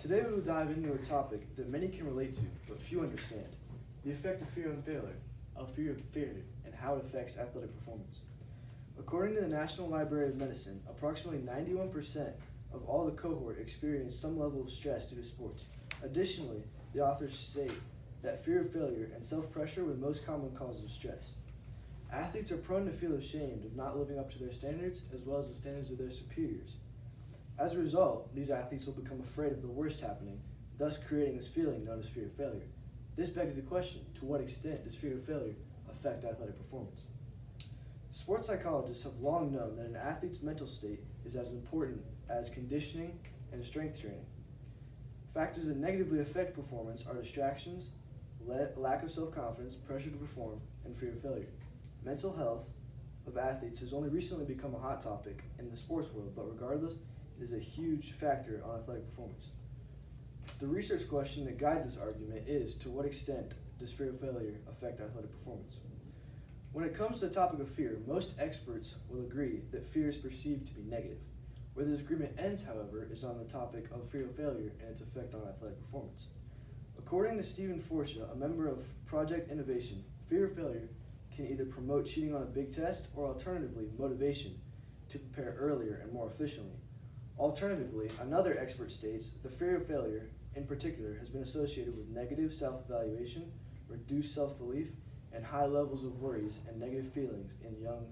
Today we will dive into a topic that many can relate to, but few understand: the effect of fear of failure, and how it affects athletic performance. According to the National Library of Medicine, approximately 91% of all the cohort experience some level of stress due to sports. Additionally, the authors state that fear of failure and self-pressure were the most common causes of stress. Athletes are prone to feel ashamed of not living up to their standards as well as the standards of their superiors. As a result, these athletes will become afraid of the worst happening, thus creating this feeling known as fear of failure. This begs the question, to what extent does fear of failure affect athletic performance? Sports psychologists have long known that an athlete's mental state is as important as conditioning and strength training. Factors that negatively affect performance are distractions, lack of self-confidence, pressure to perform, and fear of failure. Mental health of athletes has only recently become a hot topic in the sports world, but regardless, it is a huge factor on athletic performance. The research question that guides this argument is, to what extent does fear of failure affect athletic performance? When it comes to the topic of fear, most experts will agree that fear is perceived to be negative. Where this agreement ends, however, is on the topic of fear of failure and its effect on athletic performance. According to Stephen Forsha, a member of Project Innovation, fear of failure can either promote cheating on a big test or alternatively motivation to prepare earlier and more efficiently. Alternatively, another expert states the fear of failure in particular has been associated with negative self-evaluation, reduced self-belief, and high levels of worries and negative feelings in young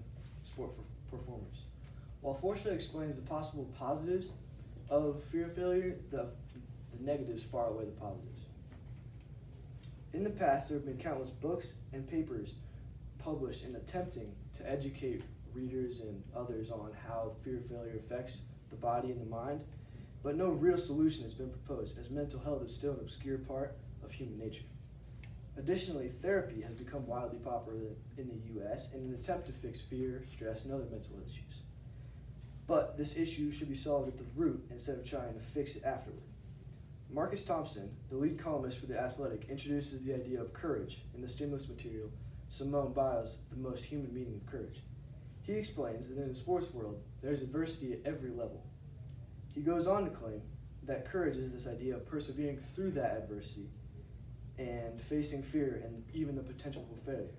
sport performers. While Forsha explains the possible positives of fear of failure, the negatives far outweigh the positives. In the past, there have been countless books and papers published in attempting to educate readers and others on how fear of failure affects the body and the mind, but no real solution has been proposed, as mental health is still an obscure part of human nature. Additionally, therapy has become wildly popular in the U.S. in an attempt to fix fear, stress, and other mental issues. But this issue should be solved at the root instead of trying to fix it afterward. Marcus Thompson, the lead columnist for The Athletic, introduces the idea of courage in the stimulus material Simone Biles' The Most Human Meaning of Courage. He explains that in the sports world, there is adversity at every level. He goes on to claim that courage is this idea of persevering through that adversity and facing fear and even the potential for failure.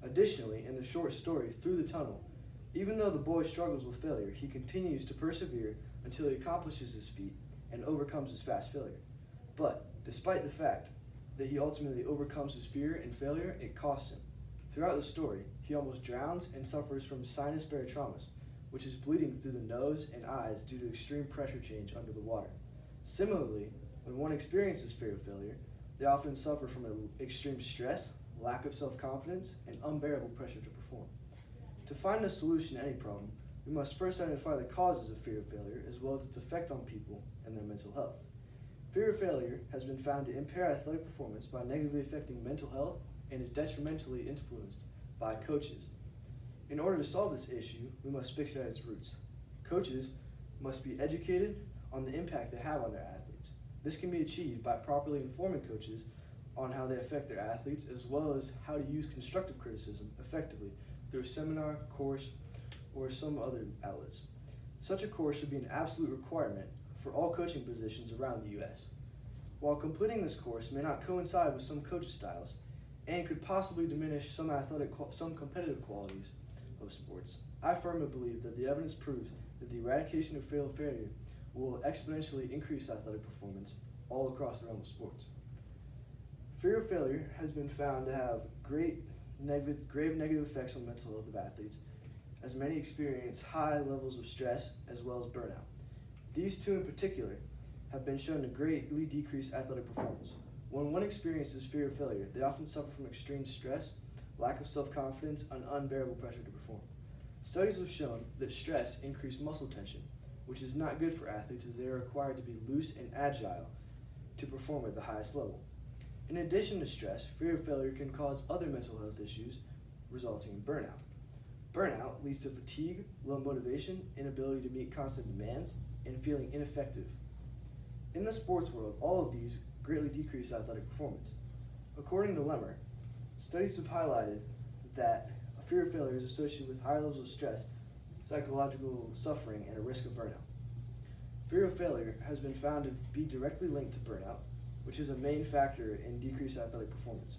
Additionally, in the short story, Through the Tunnel, even though the boy struggles with failure, he continues to persevere until he accomplishes his feat and overcomes his fast failure. But despite the fact that he ultimately overcomes his fear and failure, it costs him. Throughout the story, he almost drowns and suffers from sinus barotrauma, which is bleeding through the nose and eyes due to extreme pressure change under the water. Similarly, when one experiences fear of failure, they often suffer from extreme stress, lack of self-confidence, and unbearable pressure to perform. To find a solution to any problem, we must first identify the causes of fear of failure as well as its effect on people and their mental health. Fear of failure has been found to impair athletic performance by negatively affecting mental health and is detrimentally influenced by coaches. In order to solve this issue, we must fix it at its roots. Coaches must be educated on the impact they have on their athletes. This can be achieved by properly informing coaches on how they affect their athletes, as well as how to use constructive criticism effectively through a seminar, course, or some other outlets. Such a course should be an absolute requirement for all coaching positions around the U.S. While completing this course may not coincide with some coaching styles and could possibly diminish some competitive qualities of sports, I firmly believe that the evidence proves that the eradication of failure will exponentially increase athletic performance all across the realm of sports. Fear of failure has been found to have grave negative effects on the mental health of athletes, as many experience high levels of stress as well as burnout. These two in particular have been shown to greatly decrease athletic performance. When one experiences fear of failure, they often suffer from extreme stress, lack of self-confidence, and unbearable pressure to perform. Studies have shown that stress increases muscle tension, which is not good for athletes as they are required to be loose and agile to perform at the highest level. In addition to stress, fear of failure can cause other mental health issues, resulting in burnout. Burnout leads to fatigue, low motivation, inability to meet constant demands, and feeling ineffective. In the sports world, all of these greatly decrease athletic performance. According to Lemmer, studies have highlighted that a fear of failure is associated with high levels of stress, psychological suffering, and a risk of burnout. Fear of failure has been found to be directly linked to burnout, which is a main factor in decreased athletic performance.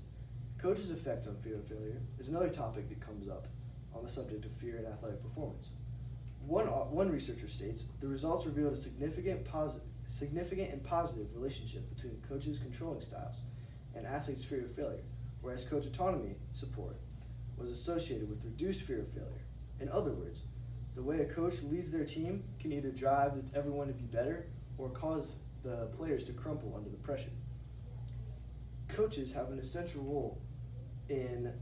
Coaches' effect on fear of failure is another topic that comes up on the subject of fear in athletic performance. One researcher states the results revealed a significant and positive relationship between coaches' controlling styles and athletes' fear of failure, whereas coach autonomy support was associated with reduced fear of failure. In other words, the way a coach leads their team can either drive everyone to be better or cause the players to crumple under the pressure. Coaches have an essential role in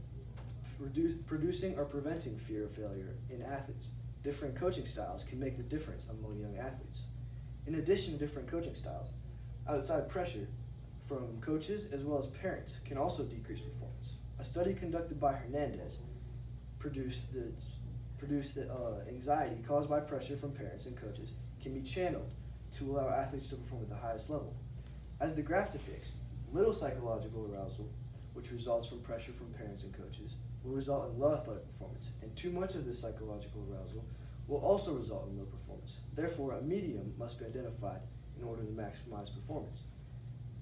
producing or preventing fear of failure in athletes. Different coaching styles can make the difference among young athletes. In addition to different coaching styles, outside pressure from coaches as well as parents can also decrease performance. A study conducted by Hernandez produced that anxiety caused by pressure from parents and coaches can be channeled to allow athletes to perform at the highest level. As the graph depicts, little psychological arousal, which results from pressure from parents and coaches, will result in low athletic performance, and too much of this psychological arousal will also result in low performance. Therefore, a medium must be identified in order to maximize performance.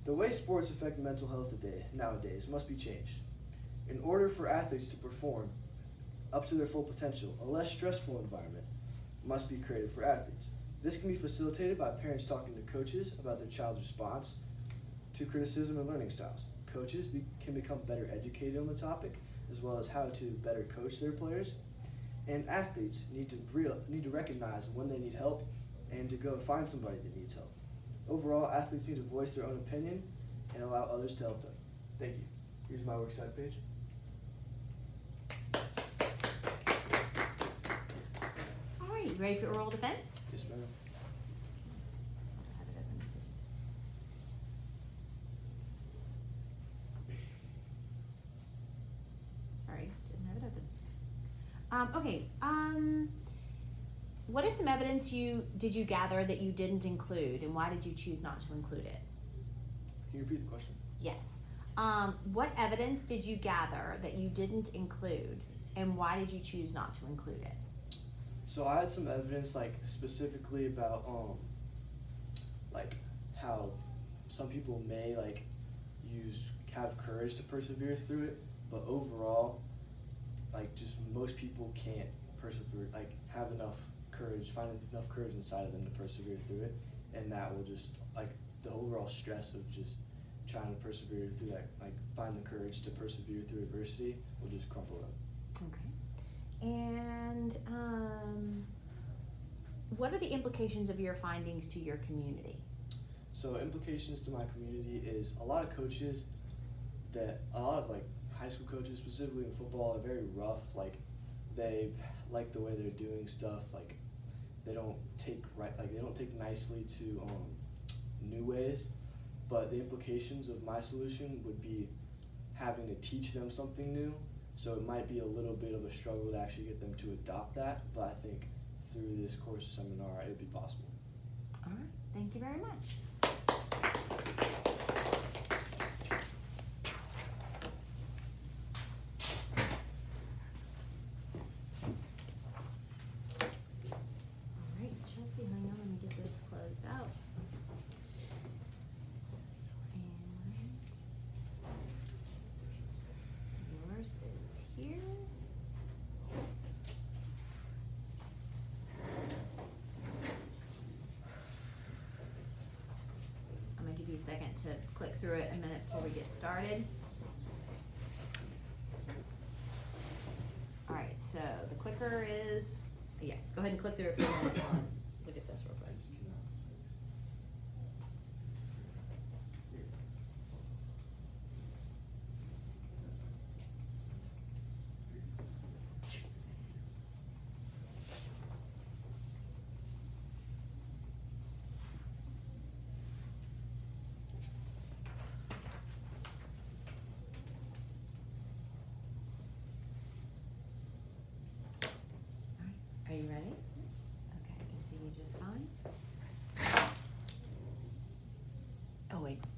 The way sports affect mental health nowadays must be changed. In order for athletes to perform up to their full potential, a less stressful environment must be created for athletes. This can be facilitated by parents talking to coaches about their child's response to criticism and learning styles. Coaches can become better educated on the topic, as well as how to better coach their players. And athletes need to recognize when they need help and to go find somebody that needs help. Overall, athletes need to voice their own opinion and allow others to help them. Thank you. Here's my worksite page. All right, you ready for oral defense? Yes, ma'am. Sorry, didn't have it open. Okay. What is some evidence did you gather that you didn't include, and why did you choose not to include it? Can you repeat the question? Yes. What evidence did you gather that you didn't include, and why did you choose not to include it? So I had some evidence, like specifically about like how some people may have courage to persevere through it, but overall, like just most people can't persevere, like have enough courage, find enough courage inside of them to persevere through it, and that will just like the overall stress of just trying to persevere through that, like find the courage to persevere through adversity will just crumple up. Okay. And what are the implications of your findings to your community? So implications to my community is a lot of like high school coaches, specifically in football, are very rough. Like they like the way they're doing stuff. Like they don't take nicely to new ways. But the implications of my solution would be having to teach them something new. So it might be a little bit of a struggle to actually get them to adopt that. But I think through this course seminar, it'd be possible. All right. Thank you very much. Second to click through it a minute before we get started. All right, so the clicker is, yeah, go ahead and click through it for a minute.